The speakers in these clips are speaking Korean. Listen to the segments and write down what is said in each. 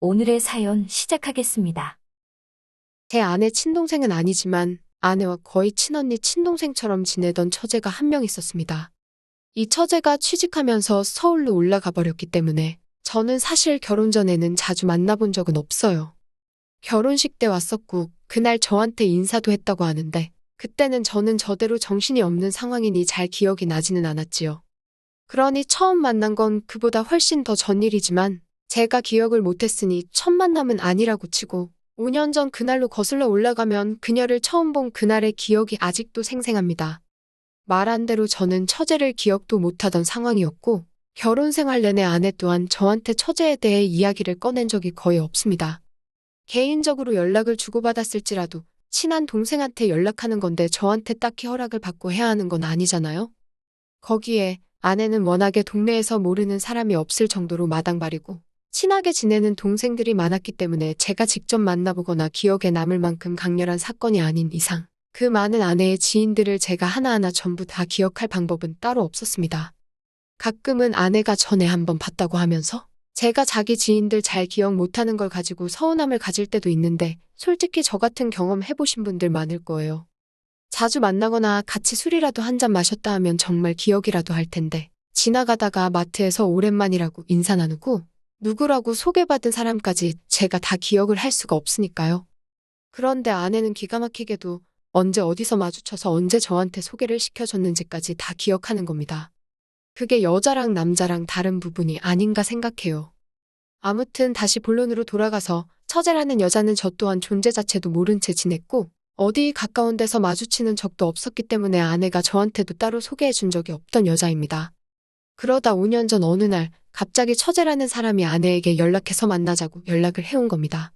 오늘의 사연 시작하겠습니다. 제 아내 친동생은 아니지만 아내와 거의 친언니 친동생처럼 지내던 처제가 한 명 있었습니다. 이 처제가 취직하면서 서울로 올라가 버렸기 때문에 저는 사실 결혼 전에는 자주 만나본 적은 없어요. 결혼식 때 왔었고 그날 저한테 인사도 했다고 하는데 그때는 저는 저대로 정신이 없는 상황이니 잘 기억이 나지는 않았지요. 그러니 처음 만난 건 그보다 훨씬 더 전일이지만 제가 기억을 못했으니 첫 만남은 아니라고 치고 5년 전 그날로 거슬러 올라가면 그녀를 처음 본 그날의 기억이 아직도 생생합니다. 말한 대로 저는 처제를 기억도 못하던 상황이었고 결혼 생활 내내 아내 또한 저한테 처제에 대해 이야기를 꺼낸 적이 거의 없습니다. 개인적으로 연락을 주고받았을지라도 친한 동생한테 연락하는 건데 저한테 딱히 허락을 받고 해야 하는 건 아니잖아요? 거기에 아내는 워낙에 동네에서 모르는 사람이 없을 정도로 마당발이고 친하게 지내는 동생들이 많았기 때문에 제가 직접 만나보거나 기억에 남을 만큼 강렬한 사건이 아닌 이상 그 많은 아내의 지인들을 제가 하나하나 전부 다 기억할 방법은 따로 없었습니다. 가끔은 아내가 전에 한번 봤다고 하면서 제가 자기 지인들 잘 기억 못하는 걸 가지고 서운함을 가질 때도 있는데 솔직히 저 같은 경험 해보신 분들 많을 거예요. 자주 만나거나 같이 술이라도 한 잔 마셨다 하면 정말 기억이라도 할 텐데 지나가다가 마트에서 오랜만이라고 인사 나누고 누구라고 소개받은 사람까지 제가 다 기억을 할 수가 없으니까요. 그런데 아내는 기가 막히게도 언제 어디서 마주쳐서 언제 저한테 소개를 시켜줬는지까지 다 기억하는 겁니다. 그게 여자랑 남자랑 다른 부분이 아닌가 생각해요. 아무튼 다시 본론으로 돌아가서 처제라는 여자는 저 또한 존재 자체도 모른 채 지냈고 어디 가까운 데서 마주치는 적도 없었기 때문에 아내가 저한테도 따로 소개해 준 적이 없던 여자입니다. 그러다 5년 전 어느 날 갑자기 처제라는 사람이 아내에게 연락해서 만나자고 연락을 해온 겁니다.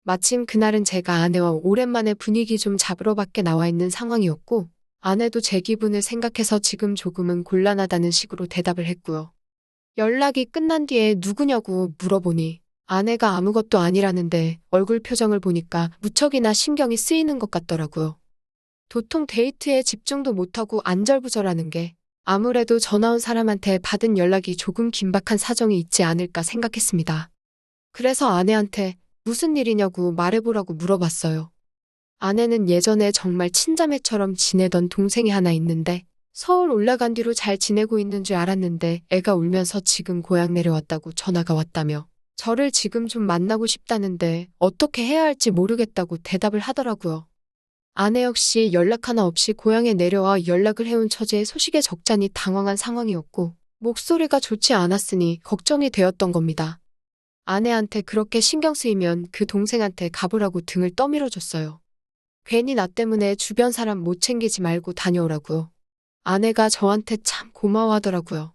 마침 그날은 제가 아내와 오랜만에 분위기 좀 잡으러 밖에 나와 있는 상황이었고 아내도 제 기분을 생각해서 지금 조금은 곤란하다는 식으로 대답을 했고요. 연락이 끝난 뒤에 누구냐고 물어보니 아내가 아무것도 아니라는데 얼굴 표정을 보니까 무척이나 신경이 쓰이는 것 같더라고요. 도통 데이트에 집중도 못하고 안절부절하는 게 아무래도 전화 온 사람한테 받은 연락이 조금 긴박한 사정이 있지 않을까 생각했습니다. 그래서 아내한테 무슨 일이냐고 말해보라고 물어봤어요. 아내는 예전에 정말 친자매처럼 지내던 동생이 하나 있는데 서울 올라간 뒤로 잘 지내고 있는 줄 알았는데 애가 울면서 지금 고향 내려왔다고 전화가 왔다며 저를 지금 좀 만나고 싶다는데 어떻게 해야 할지 모르겠다고 대답을 하더라고요. 아내 역시 연락 하나 없이 고향에 내려와 연락을 해온 처제의 소식에 적잖이 당황한 상황이었고 목소리가 좋지 않았으니 걱정이 되었던 겁니다. 아내한테 그렇게 신경 쓰이면 그 동생한테 가보라고 등을 떠밀어줬어요. 괜히 나 때문에 주변 사람 못 챙기지 말고 다녀오라고요. 아내가 저한테 참 고마워하더라고요.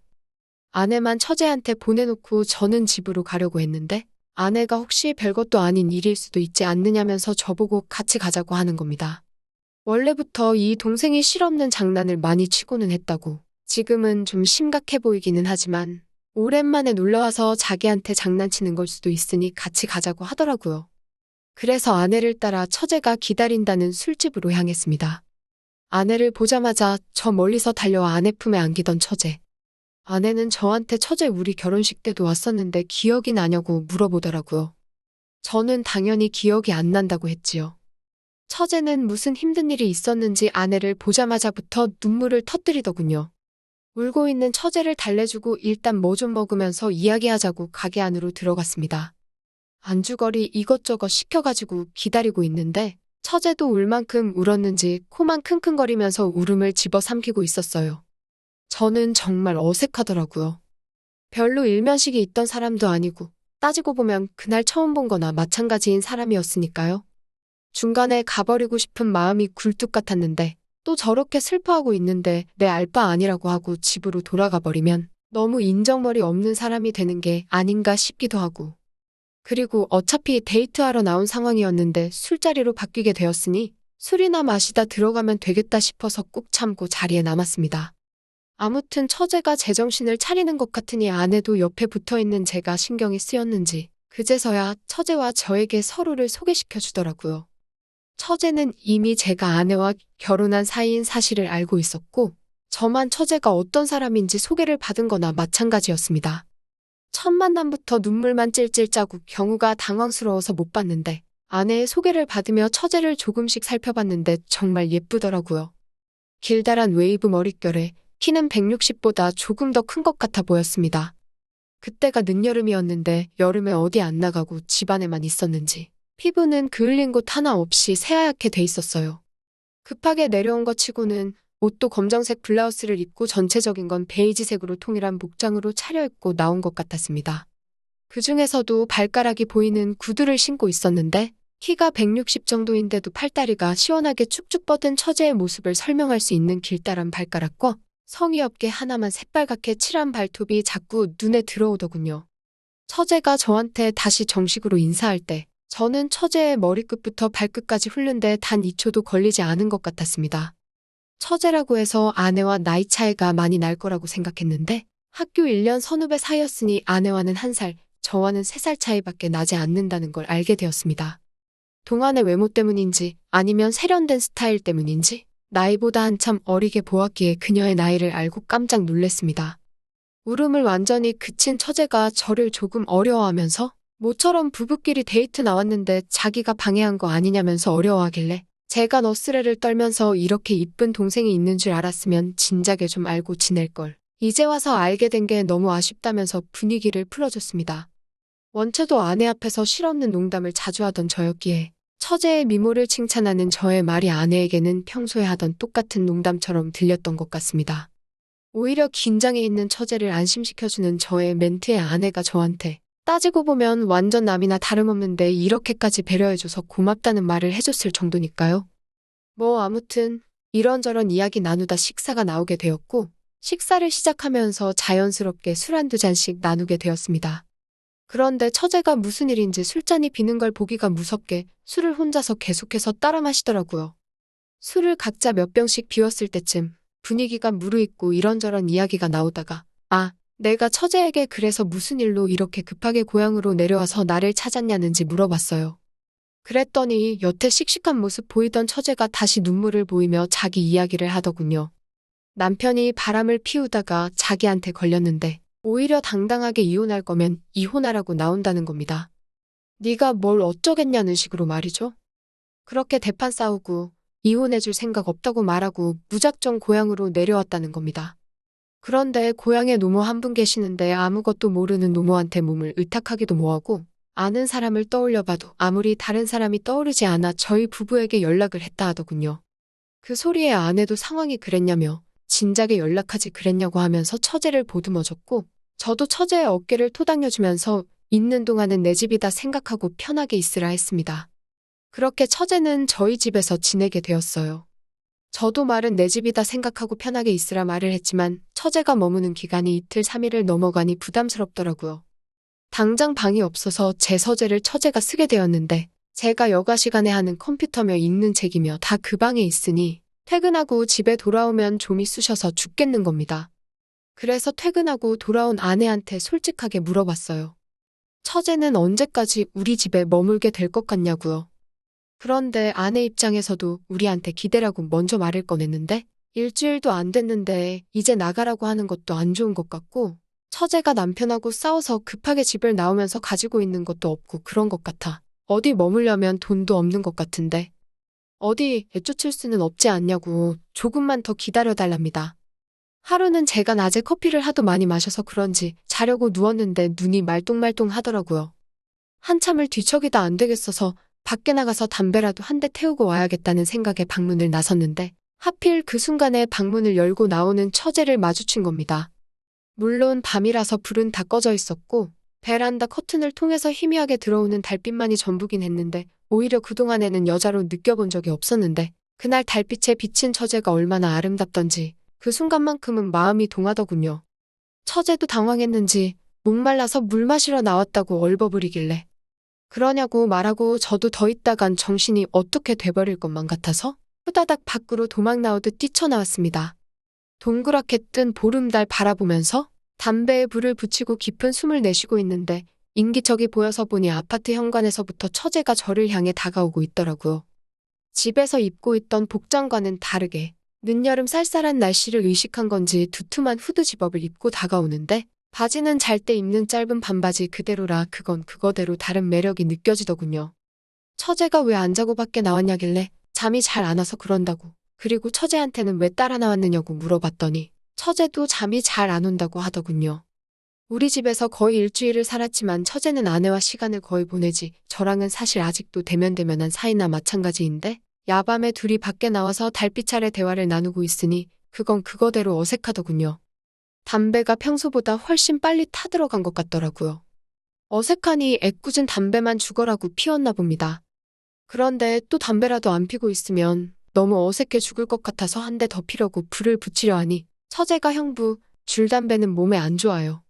아내만 처제한테 보내놓고 저는 집으로 가려고 했는데 아내가 혹시 별것도 아닌 일일 수도 있지 않느냐면서 저보고 같이 가자고 하는 겁니다. 원래부터 이 동생이 실없는 장난을 많이 치고는 했다고 지금은 좀 심각해 보이기는 하지만 오랜만에 놀러와서 자기한테 장난치는 걸 수도 있으니 같이 가자고 하더라고요. 그래서 아내를 따라 처제가 기다린다는 술집으로 향했습니다. 아내를 보자마자 저 멀리서 달려와 아내 품에 안기던 처제. 아내는 저한테 처제 우리 결혼식 때도 왔었는데 기억이 나냐고 물어보더라고요. 저는 당연히 기억이 안 난다고 했지요. 처제는 무슨 힘든 일이 있었는지 아내를 보자마자부터 눈물을 터뜨리더군요. 울고 있는 처제를 달래주고 일단 뭐 좀 먹으면서 이야기하자고 가게 안으로 들어갔습니다. 안주거리 이것저것 시켜가지고 기다리고 있는데 처제도 울 만큼 울었는지 코만 킁킁거리면서 울음을 집어삼키고 있었어요. 저는 정말 어색하더라고요. 별로 일면식이 있던 사람도 아니고 따지고 보면 그날 처음 본 거나 마찬가지인 사람이었으니까요. 중간에 가버리고 싶은 마음이 굴뚝 같았는데 또 저렇게 슬퍼하고 있는데 내 알 바 아니라고 하고 집으로 돌아가 버리면 너무 인정머리 없는 사람이 되는 게 아닌가 싶기도 하고 그리고 어차피 데이트하러 나온 상황이었는데 술자리로 바뀌게 되었으니 술이나 마시다 들어가면 되겠다 싶어서 꾹 참고 자리에 남았습니다. 아무튼 처제가 제정신을 차리는 것 같으니 아내도 옆에 붙어있는 제가 신경이 쓰였는지 그제서야 처제와 저에게 서로를 소개시켜 주더라고요. 처제는 이미 제가 아내와 결혼한 사이인 사실을 알고 있었고 저만 처제가 어떤 사람인지 소개를 받은 거나 마찬가지였습니다. 첫 만남부터 눈물만 찔찔 짜고 경우가 당황스러워서 못 봤는데 아내의 소개를 받으며 처제를 조금씩 살펴봤는데 정말 예쁘더라고요. 길다란 웨이브 머릿결에 키는 160보다 조금 더 큰 것 같아 보였습니다. 그때가 늦여름이었는데 여름에 어디 안 나가고 집안에만 있었는지 피부는 그을린 곳 하나 없이 새하얗게 돼 있었어요. 급하게 내려온 것 치고는 옷도 검정색 블라우스를 입고 전체적인 건 베이지색으로 통일한 복장으로 차려입고 나온 것 같았습니다. 그 중에서도 발가락이 보이는 구두를 신고 있었는데 키가 160 정도인데도 팔다리가 시원하게 축축 뻗은 처제의 모습을 설명할 수 있는 길다란 발가락과 성의 없게 하나만 새빨갛게 칠한 발톱이 자꾸 눈에 들어오더군요. 처제가 저한테 다시 정식으로 인사할 때 저는 처제의 머리끝부터 발끝까지 훑는데 단 2초도 걸리지 않은 것 같았습니다. 처제라고 해서 아내와 나이 차이가 많이 날 거라고 생각했는데 학교 1년 선후배 사이였으니 아내와는 1살, 저와는 3살 차이밖에 나지 않는다는 걸 알게 되었습니다. 동안의 외모 때문인지 아니면 세련된 스타일 때문인지 나이보다 한참 어리게 보았기에 그녀의 나이를 알고 깜짝 놀랐습니다. 울음을 완전히 그친 처제가 저를 조금 어려워하면서 모처럼 부부끼리 데이트 나왔는데 자기가 방해한 거 아니냐면서 어려워하길래 제가 너스레를 떨면서 이렇게 이쁜 동생이 있는 줄 알았으면 진작에 좀 알고 지낼걸. 이제 와서 알게 된 게 너무 아쉽다면서 분위기를 풀어줬습니다. 원체도 아내 앞에서 실없는 농담을 자주 하던 저였기에 처제의 미모를 칭찬하는 저의 말이 아내에게는 평소에 하던 똑같은 농담처럼 들렸던 것 같습니다. 오히려 긴장해 있는 처제를 안심시켜주는 저의 멘트에 아내가 저한테 따지고 보면 완전 남이나 다름없는데 이렇게까지 배려해줘서 고맙다는 말을 해줬을 정도니까요. 뭐 아무튼 이런저런 이야기 나누다 식사가 나오게 되었고 식사를 시작하면서 자연스럽게 술 한두 잔씩 나누게 되었습니다. 그런데 처제가 무슨 일인지 술잔이 비는 걸 보기가 무섭게 술을 혼자서 계속해서 따라 마시더라고요. 술을 각자 몇 병씩 비웠을 때쯤 분위기가 무르익고 이런저런 이야기가 나오다가 내가 처제에게 그래서 무슨 일로 이렇게 급하게 고향으로 내려와서 나를 찾았냐는지 물어봤어요. 그랬더니 여태 씩씩한 모습 보이던 처제가 다시 눈물을 보이며 자기 이야기를 하더군요. 남편이 바람을 피우다가 자기한테 걸렸는데 오히려 당당하게 이혼할 거면 이혼하라고 나온다는 겁니다. 네가 뭘 어쩌겠냐는 식으로 말이죠. 그렇게 대판 싸우고 이혼해줄 생각 없다고 말하고 무작정 고향으로 내려왔다는 겁니다. 그런데 고향에 노모 한 분 계시는데 아무것도 모르는 노모한테 몸을 의탁하기도 뭐하고 아는 사람을 떠올려봐도 아무리 다른 사람이 떠오르지 않아 저희 부부에게 연락을 했다 하더군요. 그 소리에 아내도 상황이 그랬냐며 진작에 연락하지 그랬냐고 하면서 처제를 보듬어줬고 저도 처제의 어깨를 토닥여주면서 있는 동안은 내 집이다 생각하고 편하게 있으라 했습니다. 그렇게 처제는 저희 집에서 지내게 되었어요. 저도 말은 내 집이다 생각하고 편하게 있으라 말을 했지만 처제가 머무는 기간이 이틀 3일을 넘어가니 부담스럽더라고요. 당장 방이 없어서 제 서재를 처제가 쓰게 되었는데 제가 여가 시간에 하는 컴퓨터며 읽는 책이며 다 그 방에 있으니 퇴근하고 집에 돌아오면 좀이 쑤셔서 죽겠는 겁니다. 그래서 퇴근하고 돌아온 아내한테 솔직하게 물어봤어요. 처제는 언제까지 우리 집에 머물게 될 것 같냐고요. 그런데 아내 입장에서도 우리한테 기대라고 먼저 말을 꺼냈는데 일주일도 안 됐는데 이제 나가라고 하는 것도 안 좋은 것 같고 처제가 남편하고 싸워서 급하게 집을 나오면서 가지고 있는 것도 없고 그런 것 같아. 어디 머물려면 돈도 없는 것 같은데 어디 애쫓을 수는 없지 않냐고 조금만 더 기다려달랍니다. 하루는 제가 낮에 커피를 하도 많이 마셔서 그런지 자려고 누웠는데 눈이 말똥말똥 하더라고요. 한참을 뒤척이다 안 되겠어서 밖에 나가서 담배라도 한 대 태우고 와야겠다는 생각에 방문을 나섰는데 하필 그 순간에 방문을 열고 나오는 처제를 마주친 겁니다. 물론 밤이라서 불은 다 꺼져 있었고 베란다 커튼을 통해서 희미하게 들어오는 달빛만이 전부긴 했는데 오히려 그동안에는 여자로 느껴본 적이 없었는데 그날 달빛에 비친 처제가 얼마나 아름답던지 그 순간만큼은 마음이 동하더군요. 처제도 당황했는지 목말라서 물 마시러 나왔다고 얼버무리길래 그러냐고 말하고 저도 더 있다간 정신이 어떻게 돼버릴 것만 같아서 후다닥 밖으로 도망 나오듯 뛰쳐나왔습니다. 동그랗게 뜬 보름달 바라보면서 담배에 불을 붙이고 깊은 숨을 내쉬고 있는데 인기척이 보여서 보니 아파트 현관에서부터 처제가 저를 향해 다가오고 있더라고요. 집에서 입고 있던 복장과는 다르게 늦여름 쌀쌀한 날씨를 의식한 건지 두툼한 후드 집업을 입고 다가오는데 바지는 잘 때 입는 짧은 반바지 그대로라 그건 그거대로 다른 매력이 느껴지더군요. 처제가 왜 안 자고 밖에 나왔냐길래 잠이 잘 안 와서 그런다고. 그리고 처제한테는 왜 따라 나왔느냐고 물어봤더니 처제도 잠이 잘 안 온다고 하더군요. 우리 집에서 거의 일주일을 살았지만 처제는 아내와 시간을 거의 보내지 저랑은 사실 아직도 대면대면한 사이나 마찬가지인데 야밤에 둘이 밖에 나와서 달빛 아래 대화를 나누고 있으니 그건 그거대로 어색하더군요. 담배가 평소보다 훨씬 빨리 타들어간 것 같더라고요. 어색하니 애꿎은 담배만 죽어라고 피웠나 봅니다. 그런데 또 담배라도 안 피고 있으면 너무 어색해 죽을 것 같아서 한 대 더 피려고 불을 붙이려 하니 처제가 형부, 줄담배는 몸에 안 좋아요.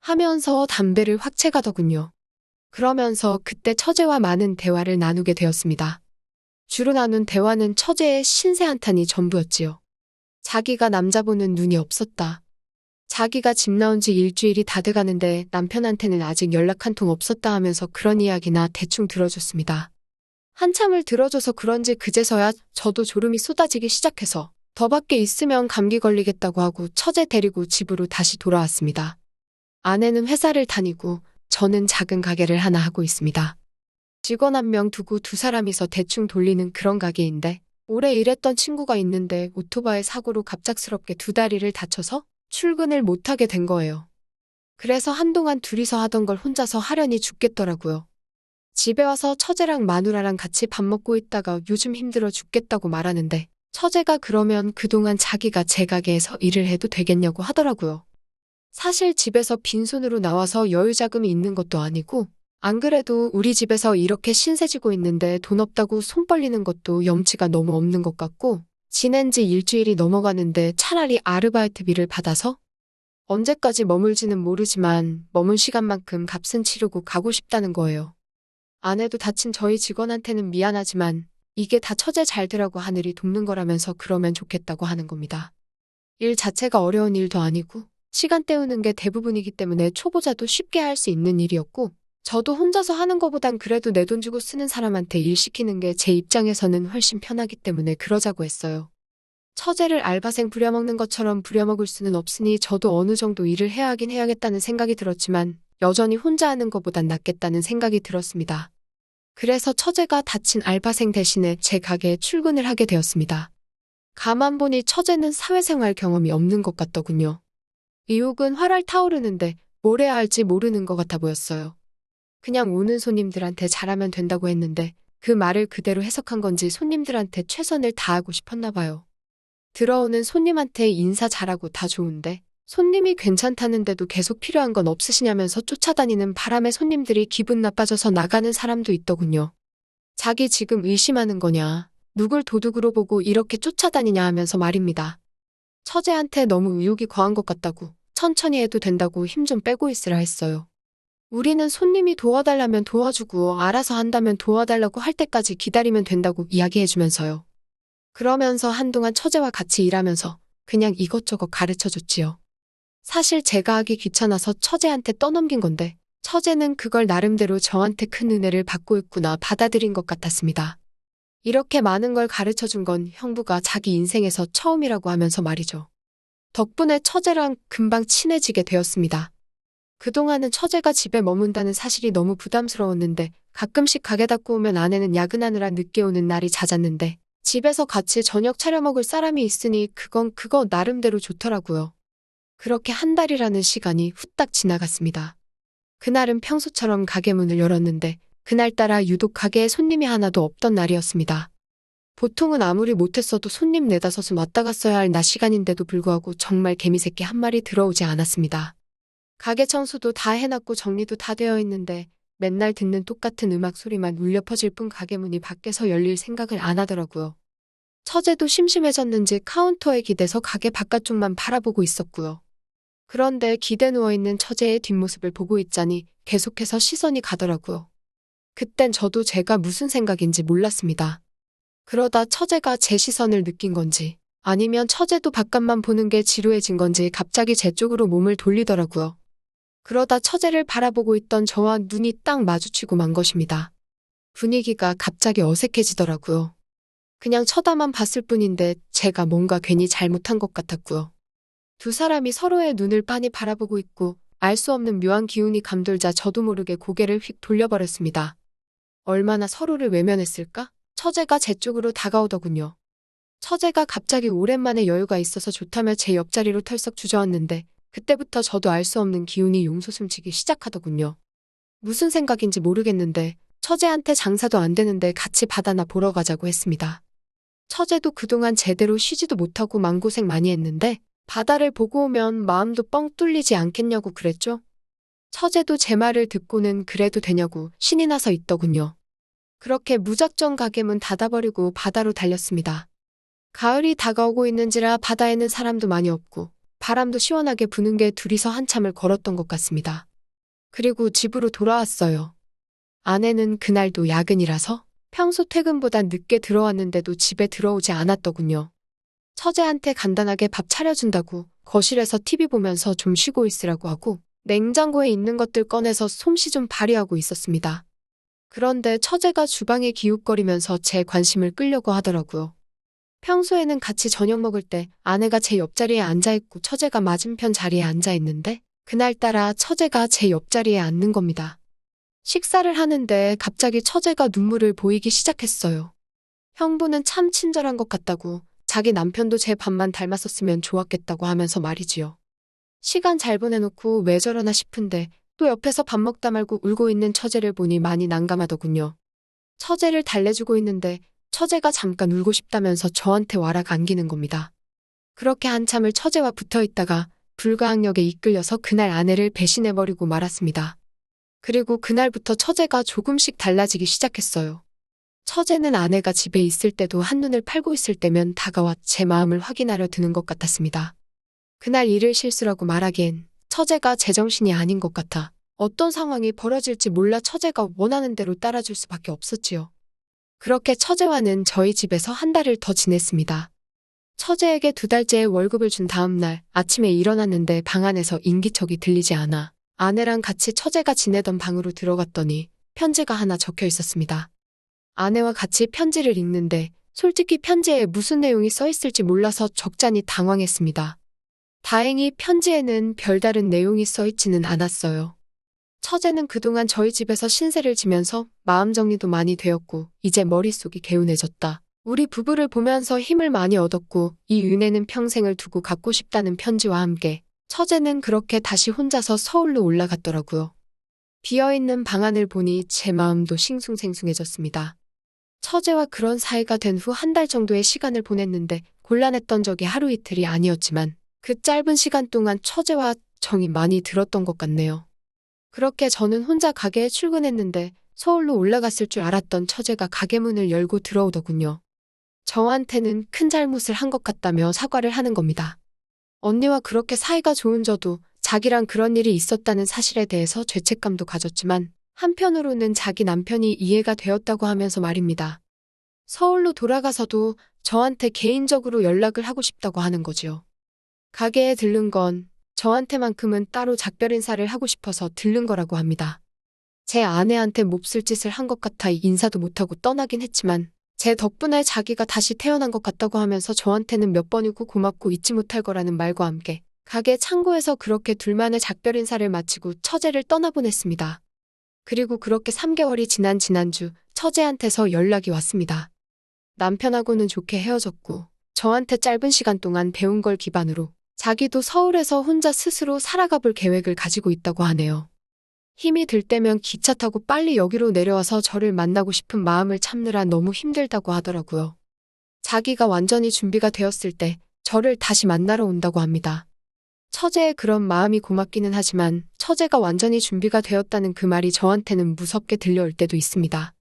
하면서 담배를 확 채가더군요. 그러면서 그때 처제와 많은 대화를 나누게 되었습니다. 주로 나눈 대화는 처제의 신세 한탄이 전부였지요. 자기가 남자 보는 눈이 없었다. 자기가 집 나온 지 일주일이 다 돼가는데 남편한테는 아직 연락 한 통 없었다 하면서 그런 이야기나 대충 들어줬습니다. 한참을 들어줘서 그런지 그제서야 저도 졸음이 쏟아지기 시작해서 더 밖에 있으면 감기 걸리겠다고 하고 처제 데리고 집으로 다시 돌아왔습니다. 아내는 회사를 다니고 저는 작은 가게를 하나 하고 있습니다. 직원 한 명 두고 두 사람이서 대충 돌리는 그런 가게인데 오래 일했던 친구가 있는데 오토바이 사고로 갑작스럽게 두 다리를 다쳐서 출근을 못하게 된 거예요. 그래서 한동안 둘이서 하던 걸 혼자서 하려니 죽겠더라고요. 집에 와서 처제랑 마누라랑 같이 밥 먹고 있다가 요즘 힘들어 죽겠다고 말하는데 처제가 그러면 그동안 자기가 제 가게에서 일을 해도 되겠냐고 하더라고요. 사실 집에서 빈손으로 나와서 여유자금이 있는 것도 아니고 안 그래도 우리 집에서 이렇게 신세지고 있는데 돈 없다고 손 벌리는 것도 염치가 너무 없는 것 같고 지낸 지 일주일이 넘어가는데 차라리 아르바이트비를 받아서 언제까지 머물지는 모르지만 머문 시간만큼 값은 치르고 가고 싶다는 거예요. 아내도 다친 저희 직원한테는 미안하지만 이게 다 처제 잘 되라고 하늘이 돕는 거라면서 그러면 좋겠다고 하는 겁니다. 일 자체가 어려운 일도 아니고 시간 때우는 게 대부분이기 때문에 초보자도 쉽게 할 수 있는 일이었고 저도 혼자서 하는 것보단 그래도 내 돈 주고 쓰는 사람한테 일 시키는 게 제 입장에서는 훨씬 편하기 때문에 그러자고 했어요. 처제를 알바생 부려먹는 것처럼 부려먹을 수는 없으니 저도 어느 정도 일을 해야 하긴 해야겠다는 생각이 들었지만 여전히 혼자 하는 것보단 낫겠다는 생각이 들었습니다. 그래서 처제가 다친 알바생 대신에 제 가게에 출근을 하게 되었습니다. 가만 보니 처제는 사회생활 경험이 없는 것 같더군요. 의욕은 활활 타오르는데 뭘 해야 할지 모르는 것 같아 보였어요. 그냥 오는 손님들한테 잘하면 된다고 했는데 그 말을 그대로 해석한 건지 손님들한테 최선을 다하고 싶었나 봐요. 들어오는 손님한테 인사 잘하고 다 좋은데 손님이 괜찮다는데도 계속 필요한 건 없으시냐면서 쫓아다니는 바람에 손님들이 기분 나빠져서 나가는 사람도 있더군요. 자기 지금 의심하는 거냐, 누굴 도둑으로 보고 이렇게 쫓아다니냐 하면서 말입니다. 처제한테 너무 의욕이 과한 것 같다고 천천히 해도 된다고 힘 좀 빼고 있으라 했어요. 우리는 손님이 도와달라면 도와주고 알아서 한다면 도와달라고 할 때까지 기다리면 된다고 이야기해주면서요. 그러면서 한동안 처제와 같이 일하면서 그냥 이것저것 가르쳐줬지요. 사실 제가 하기 귀찮아서 처제한테 떠넘긴 건데 처제는 그걸 나름대로 저한테 큰 은혜를 받고 있구나 받아들인 것 같았습니다. 이렇게 많은 걸 가르쳐준 건 형부가 자기 인생에서 처음이라고 하면서 말이죠. 덕분에 처제랑 금방 친해지게 되었습니다. 그동안은 처제가 집에 머문다는 사실이 너무 부담스러웠는데 가끔씩 가게 닫고 오면 아내는 야근하느라 늦게 오는 날이 잦았는데 집에서 같이 저녁 차려 먹을 사람이 있으니 그건 그거 나름대로 좋더라고요. 그렇게 한 달이라는 시간이 후딱 지나갔습니다. 그날은 평소처럼 가게 문을 열었는데 그날따라 유독 가게에 손님이 하나도 없던 날이었습니다. 보통은 아무리 못했어도 손님 네다섯은 왔다 갔어야 할 낮 시간인데도 불구하고 정말 개미새끼 한 마리 들어오지 않았습니다. 가게 청소도 다 해놨고 정리도 다 되어 있는데 맨날 듣는 똑같은 음악 소리만 울려 퍼질 뿐 가게 문이 밖에서 열릴 생각을 안 하더라고요. 처제도 심심해졌는지 카운터에 기대서 가게 바깥쪽만 바라보고 있었고요. 그런데 기대 누워있는 처제의 뒷모습을 보고 있자니 계속해서 시선이 가더라고요. 그땐 저도 제가 무슨 생각인지 몰랐습니다. 그러다 처제가 제 시선을 느낀 건지 아니면 처제도 바깥만 보는 게 지루해진 건지 갑자기 제 쪽으로 몸을 돌리더라고요. 그러다 처제를 바라보고 있던 저와 눈이 딱 마주치고 만 것입니다. 분위기가 갑자기 어색해지더라고요. 그냥 쳐다만 봤을 뿐인데 제가 뭔가 괜히 잘못한 것 같았고요. 두 사람이 서로의 눈을 빤히 바라보고 있고 알 수 없는 묘한 기운이 감돌자 저도 모르게 고개를 휙 돌려버렸습니다. 얼마나 서로를 외면했을까? 처제가 제 쪽으로 다가오더군요. 처제가 갑자기 오랜만에 여유가 있어서 좋다며 제 옆자리로 털썩 주저앉는데 그때부터 저도 알 수 없는 기운이 용솟음치기 시작하더군요. 무슨 생각인지 모르겠는데 처제한테 장사도 안 되는데 같이 바다나 보러 가자고 했습니다. 처제도 그동안 제대로 쉬지도 못하고 마음고생 많이 했는데 바다를 보고 오면 마음도 뻥 뚫리지 않겠냐고 그랬죠. 처제도 제 말을 듣고는 그래도 되냐고 신이 나서 있더군요. 그렇게 무작정 가게 문 닫아버리고 바다로 달렸습니다. 가을이 다가오고 있는지라 바다에는 사람도 많이 없고 바람도 시원하게 부는 게 둘이서 한참을 걸었던 것 같습니다. 그리고 집으로 돌아왔어요. 아내는 그날도 야근이라서 평소 퇴근보다 늦게 들어왔는데도 집에 들어오지 않았더군요. 처제한테 간단하게 밥 차려준다고 거실에서 TV 보면서 좀 쉬고 있으라고 하고 냉장고에 있는 것들 꺼내서 솜씨 좀 발휘하고 있었습니다. 그런데 처제가 주방에 기웃거리면서 제 관심을 끌려고 하더라고요. 평소에는 같이 저녁 먹을 때 아내가 제 옆자리에 앉아있고 처제가 맞은편 자리에 앉아있는데 그날따라 처제가 제 옆자리에 앉는 겁니다. 식사를 하는데 갑자기 처제가 눈물을 보이기 시작했어요. 형부는 참 친절한 것 같다고 자기 남편도 제 밥만 닮았었으면 좋았겠다고 하면서 말이지요. 시간 잘 보내놓고 왜 저러나 싶은데 또 옆에서 밥 먹다 말고 울고 있는 처제를 보니 많이 난감하더군요. 처제를 달래주고 있는데 처제가 잠깐 울고 싶다면서 저한테 와락 안기는 겁니다. 그렇게 한참을 처제와 붙어 있다가 불가항력에 이끌려서 그날 아내를 배신해버리고 말았습니다. 그리고 그날부터 처제가 조금씩 달라지기 시작했어요. 처제는 아내가 집에 있을 때도 한눈을 팔고 있을 때면 다가와 제 마음을 확인하려 드는 것 같았습니다. 그날 일을 실수라고 말하기엔 처제가 제정신이 아닌 것 같아 어떤 상황이 벌어질지 몰라 처제가 원하는 대로 따라줄 수밖에 없었지요. 그렇게 처제와는 저희 집에서 한 달을 더 지냈습니다. 처제에게 2달째의 월급을 준 다음 날 아침에 일어났는데 방 안에서 인기척이 들리지 않아 아내랑 같이 처제가 지내던 방으로 들어갔더니 편지가 하나 적혀 있었습니다. 아내와 같이 편지를 읽는데 솔직히 편지에 무슨 내용이 써 있을지 몰라서 적잖이 당황했습니다. 다행히 편지에는 별다른 내용이 써 있지는 않았어요. 처제는 그동안 저희 집에서 신세를 지면서 마음 정리도 많이 되었고 이제 머릿속이 개운해졌다. 우리 부부를 보면서 힘을 많이 얻었고 이 은혜는 평생을 두고 갖고 싶다는 편지와 함께 처제는 그렇게 다시 혼자서 서울로 올라갔더라고요. 비어있는 방안을 보니 제 마음도 싱숭생숭해졌습니다. 처제와 그런 사이가 된 후 한 달 정도의 시간을 보냈는데 곤란했던 적이 하루 이틀이 아니었지만 그 짧은 시간 동안 처제와 정이 많이 들었던 것 같네요. 그렇게 저는 혼자 가게에 출근했는데 서울로 올라갔을 줄 알았던 처제가 가게 문을 열고 들어오더군요. 저한테는 큰 잘못을 한 것 같다며 사과를 하는 겁니다. 언니와 그렇게 사이가 좋은 저도 자기랑 그런 일이 있었다는 사실에 대해서 죄책감도 가졌지만 한편으로는 자기 남편이 이해가 되었다고 하면서 말입니다. 서울로 돌아가서도 저한테 개인적으로 연락을 하고 싶다고 하는 거지요. 가게에 들른 건 저한테만큼은 따로 작별 인사를 하고 싶어서 들른 거라고 합니다. 제 아내한테 몹쓸 짓을 한 것 같아 인사도 못하고 떠나긴 했지만 제 덕분에 자기가 다시 태어난 것 같다고 하면서 저한테는 몇 번이고 고맙고 잊지 못할 거라는 말과 함께 가게 창고에서 그렇게 둘만의 작별 인사를 마치고 처제를 떠나보냈습니다. 그리고 그렇게 3개월이 지난 지난주 처제한테서 연락이 왔습니다. 남편하고는 좋게 헤어졌고 저한테 짧은 시간 동안 배운 걸 기반으로 자기도 서울에서 혼자 스스로 살아가 볼 계획을 가지고 있다고 하네요. 힘이 들 때면 기차 타고 빨리 여기로 내려와서 저를 만나고 싶은 마음을 참느라 너무 힘들다고 하더라고요. 자기가 완전히 준비가 되었을 때 저를 다시 만나러 온다고 합니다. 처제의 그런 마음이 고맙기는 하지만 처제가 완전히 준비가 되었다는 그 말이 저한테는 무섭게 들려올 때도 있습니다.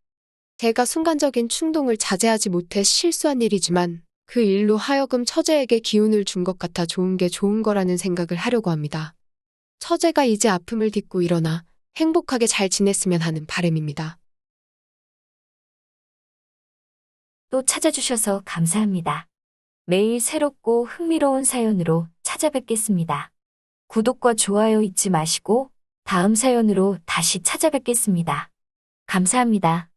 제가 순간적인 충동을 자제하지 못해 실수한 일이지만 그 일로 하여금 처제에게 기운을 준 것 같아 좋은 게 좋은 거라는 생각을 하려고 합니다. 처제가 이제 아픔을 딛고 일어나 행복하게 잘 지냈으면 하는 바람입니다. 또 찾아주셔서 감사합니다. 매일 새롭고 흥미로운 사연으로 찾아뵙겠습니다. 구독과 좋아요 잊지 마시고 다음 사연으로 다시 찾아뵙겠습니다. 감사합니다.